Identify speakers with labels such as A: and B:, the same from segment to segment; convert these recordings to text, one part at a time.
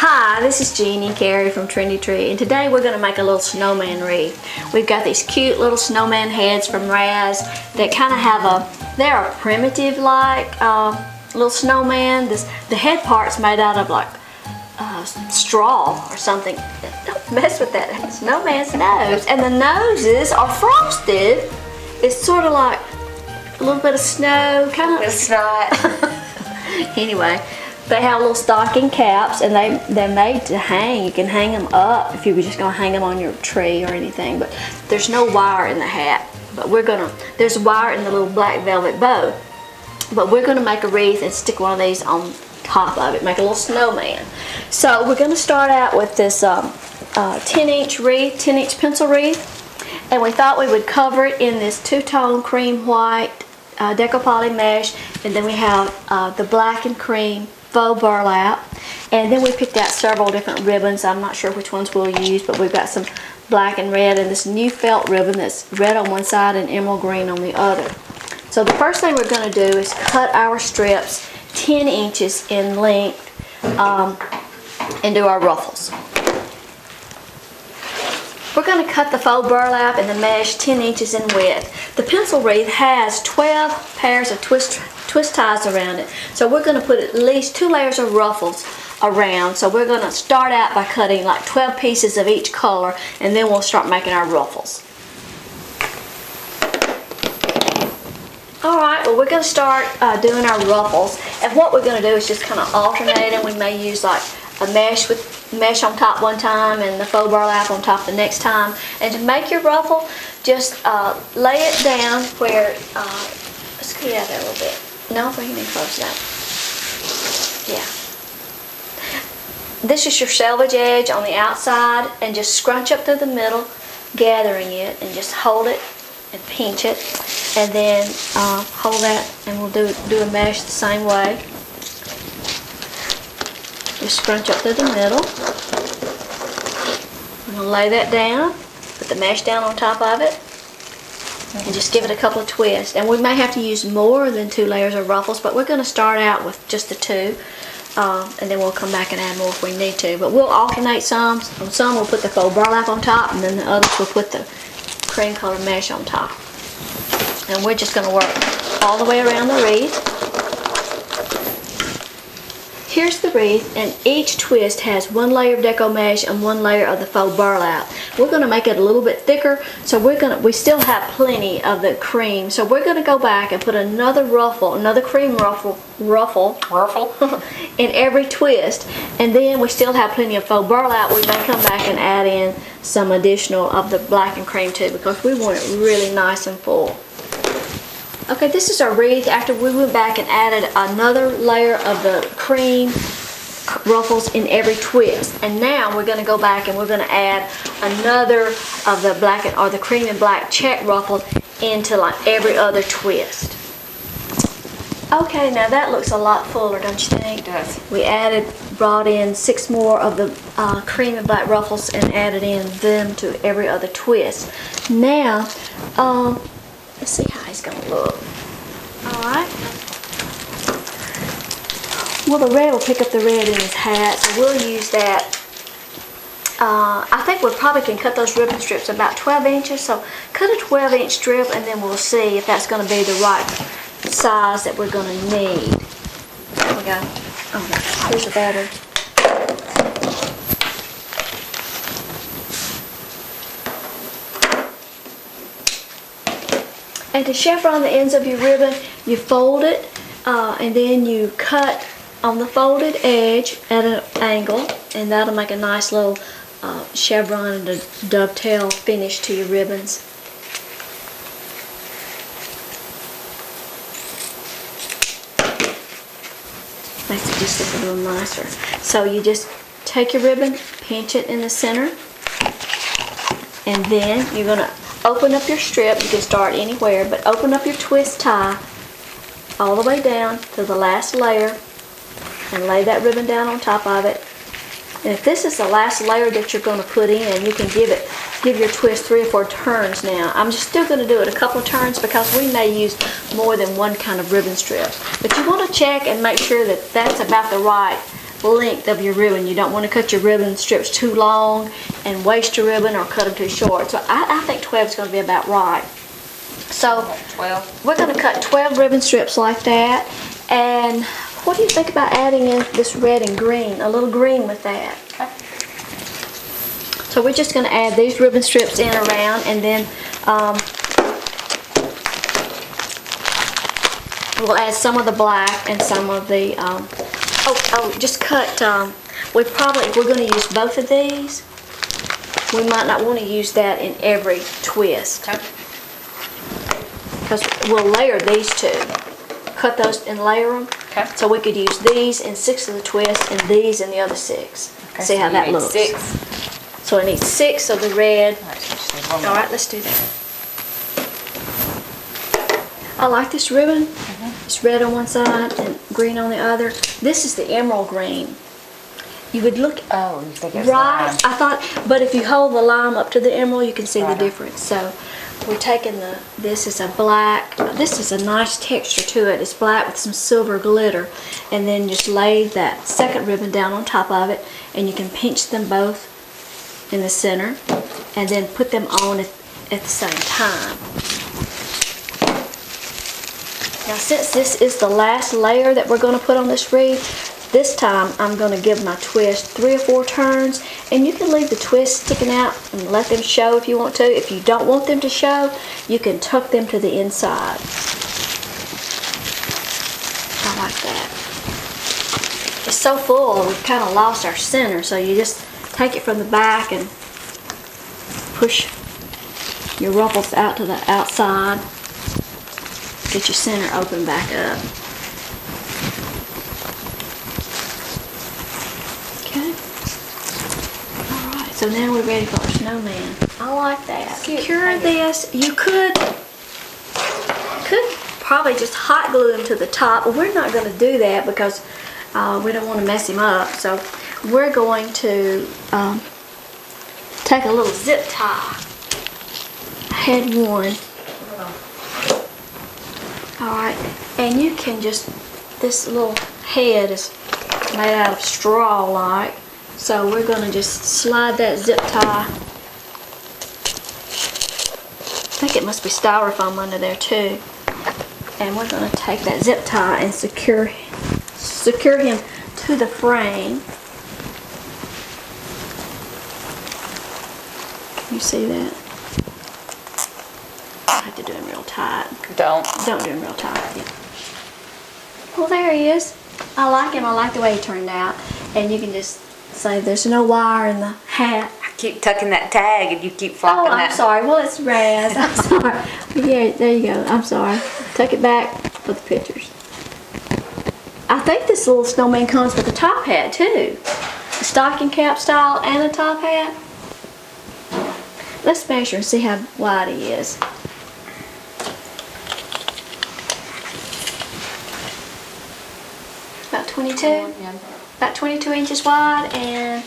A: Hi, this is Jeannie Carey from Trendy Tree, and today we're going to make a little snowman wreath. We've got these cute little snowman heads from Wreath that kind of have they're a primitive like little snowman. The head part's made out of like straw or something. Don't mess with that snowman's nose. And the noses are frosted. It's sort of like a little bit of snow, kind of.
B: It's not.
A: Anyway. They have little stocking caps, and they're made to hang. You can hang them up if you were just gonna hang them on your tree or anything. But there's no wire in the hat. But there's wire in the little black velvet bow. But we're gonna make a wreath and stick one of these on top of it, make a little snowman. So we're gonna start out with this 10-inch wreath, 10-inch pencil wreath, and we thought we would cover it in this two-tone cream white decopoly mesh, and then we have the black and cream faux burlap, and then we picked out several different ribbons. I'm not sure which ones we'll use, but we've got some black and red and this new felt ribbon that's red on one side and emerald green on the other. So the first thing we're going to do is cut our strips 10 inches in length and do our ruffles. We're going to cut the faux burlap and the mesh 10 inches in width. The pencil wreath has 12 pairs of twist ties around it. So we're going to put at least 2 layers of ruffles around. So we're going to start out by cutting like 12 pieces of each color, and then we'll start making our ruffles. Alright, well we're going to start doing our ruffles, and what we're going to do is just kind of alternate them. We may use like a mesh on top one time and the faux burlap on top the next time. And to make your ruffle, just lay it down where, let's get out there a little bit. No, bring it in close now. Yeah. This is your selvage edge on the outside, and just scrunch up through the middle, gathering it, and just hold it and pinch it, and then hold that, and we'll do a mesh the same way. Just scrunch up through the middle. I'm going to lay that down, put the mesh down on top of it, and just give it a couple of twists. And we may have to use more than 2 layers of ruffles, but we're going to start out with just the 2, and then we'll come back and add more if we need to. But we'll alternate some. On some we'll put the faux burlap on top, and then the others we'll put the cream colored mesh on top. And we're just going to work all the way around the wreath. Here's the wreath, and each twist has 1 layer of deco mesh and 1 layer of the faux burlap. We're going to make it a little bit thicker, so we still have plenty of the cream. So we're going to go back and put another cream ruffle in every twist, and then we still have plenty of faux burlap. We may come back and add in some additional of the black and cream too, because we want it really nice and full. Okay, this is our wreath after we went back and added another layer of the cream ruffles in every twist. And now we're going to go back and we're going to add another of the black or the cream and black check ruffle into like every other twist. Okay, now that looks a lot fuller, don't you think?
B: It does.
A: We brought in 6 more of the cream and black ruffles and added in them to every other twist. Now, let's see how he's going to look. Alright. Well, the red will pick up the red in his hat, so we'll use that. I think we probably can cut those ribbon strips about 12 inches, so cut a 12-inch strip, and then we'll see if that's going to be the right size that we're going to need. There we go. Oh, here's the battery. And to chevron the ends of your ribbon, you fold it, and then you cut on the folded edge at an angle, and that'll make a nice little chevron and a dovetail finish to your ribbons. Makes it just look a little nicer. So you just take your ribbon, pinch it in the center, and then you're going to open up your strip. You can start anywhere, but open up your twist tie all the way down to the last layer and lay that ribbon down on top of it. And if this is the last layer that you're going to put in, you can give your twist 3 or 4 turns now. I'm just still going to do it a couple of turns because we may use more than one kind of ribbon strip. But you want to check and make sure that that's about the right length of your ribbon. You don't want to cut your ribbon strips too long and waste your ribbon or cut them too short. So I think 12 is going to be about right. So
B: 12.
A: We're going to cut 12 ribbon strips like that. And what do you think about adding in this red and green, a little green with that?
B: Okay.
A: So we're just going to add these ribbon strips in around, and then we'll add some of the black and some of the, just cut, if we're going to use both of these, we might not want to use that in every twist.
B: Okay.
A: Because we'll layer these two. Cut those and layer them.
B: Okay.
A: So we could use these in 6 of the twists and these in the other 6.
B: Okay,
A: See how that looks.
B: 6.
A: So I need 6 of the red.
B: Alright,
A: Let's do that. I like this ribbon. It's red on one side and green on the other. This is the emerald green. You would look
B: oh, you think it's
A: right.
B: lime.
A: I thought, but if you hold the lime up to the emerald, you can see the difference. So we're taking this is a black. This is a nice texture to it. It's black with some silver glitter, and then just lay that second ribbon down on top of it, and you can pinch them both in the center, and then put them on at the same time. Now, since this is the last layer that we're going to put on this wreath, this time I'm going to give my twist 3 or 4 turns, and you can leave the twists sticking out and let them show if you want to. If you don't want them to show, you can tuck them to the inside. I like that. It's so full, we've kind of lost our center, so you just take it from the back and push your ruffles out to the outside. Get your center open back up. Okay. Alright, so now we're ready for our snowman. I like that. Secure this. You could probably just hot glue him to the top, but we're not going to do that because we don't want to mess him up. So we're going to take a little zip tie. I had one. Alright, and you can just, this little head is made out of straw like, so we're going to just slide that zip tie. I think it must be styrofoam under there too. And we're going to take that zip tie and secure him to the frame. Can you see that? I have to do him real tight.
B: Don't
A: do him real tight. Yeah. Well, there he is. I like him. I like the way he turned out. And you can just say there's no wire in the hat.
B: I keep tucking that tag and you keep flopping that.
A: Oh, I'm sorry. Well, it's Raz. I'm sorry. Yeah, there you go. I'm sorry. Tuck it back for the pictures. I think this little snowman comes with a top hat too. A stocking cap style and a top hat. Let's measure and see how wide he is. About 22?
B: Yeah.
A: About 22 inches wide and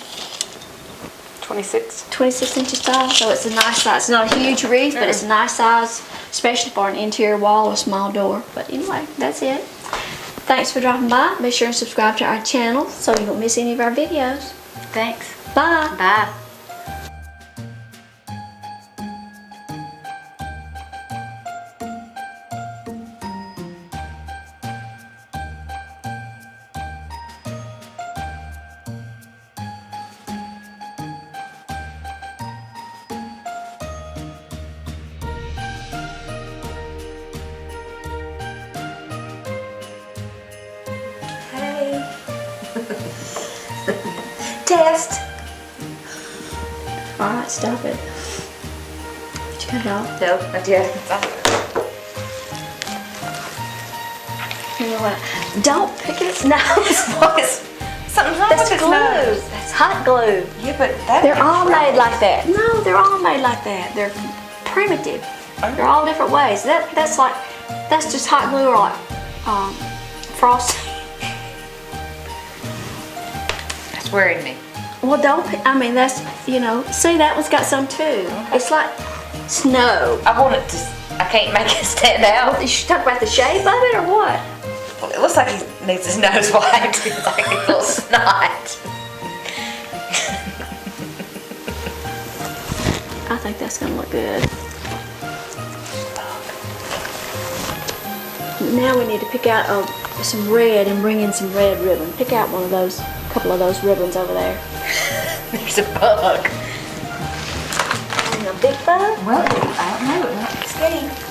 B: 26
A: inches tall. So it's a nice size. It's not a huge wreath, but it's a nice size, especially for an interior wall or a small door. But anyway, that's it. Thanks for dropping by. Be sure and subscribe to our channel so you won't miss any of our videos.
B: Thanks.
A: Bye.
B: Bye. Test.
A: Alright, stop it. Did you cut it off?
B: No, not yet.
A: You know what? Don't pick its nose.
B: Something's wrong
A: That's
B: with
A: glue.
B: its nose.
A: That's hot glue.
B: Yeah, but that
A: They're all
B: right.
A: made like that. No, they're all made like that. They're primitive. They're all different ways. That's just hot glue or like frosting.
B: That's worrying me.
A: Well, don't. I mean, that's, you know. See, that one's got some too.
B: Okay.
A: It's like snow.
B: I want it to. I can't make it stand out.
A: You should talk about the shape of it or what?
B: Well, it looks like he's Needs his nose wiped. It's like a little snot.
A: I think that's gonna look good. Now we need to pick out some red and bring in some red ribbon. Pick out one of those, a couple of those ribbons over there.
B: There's a bug.
A: And a big bug?
B: Well, I don't know. It's getting.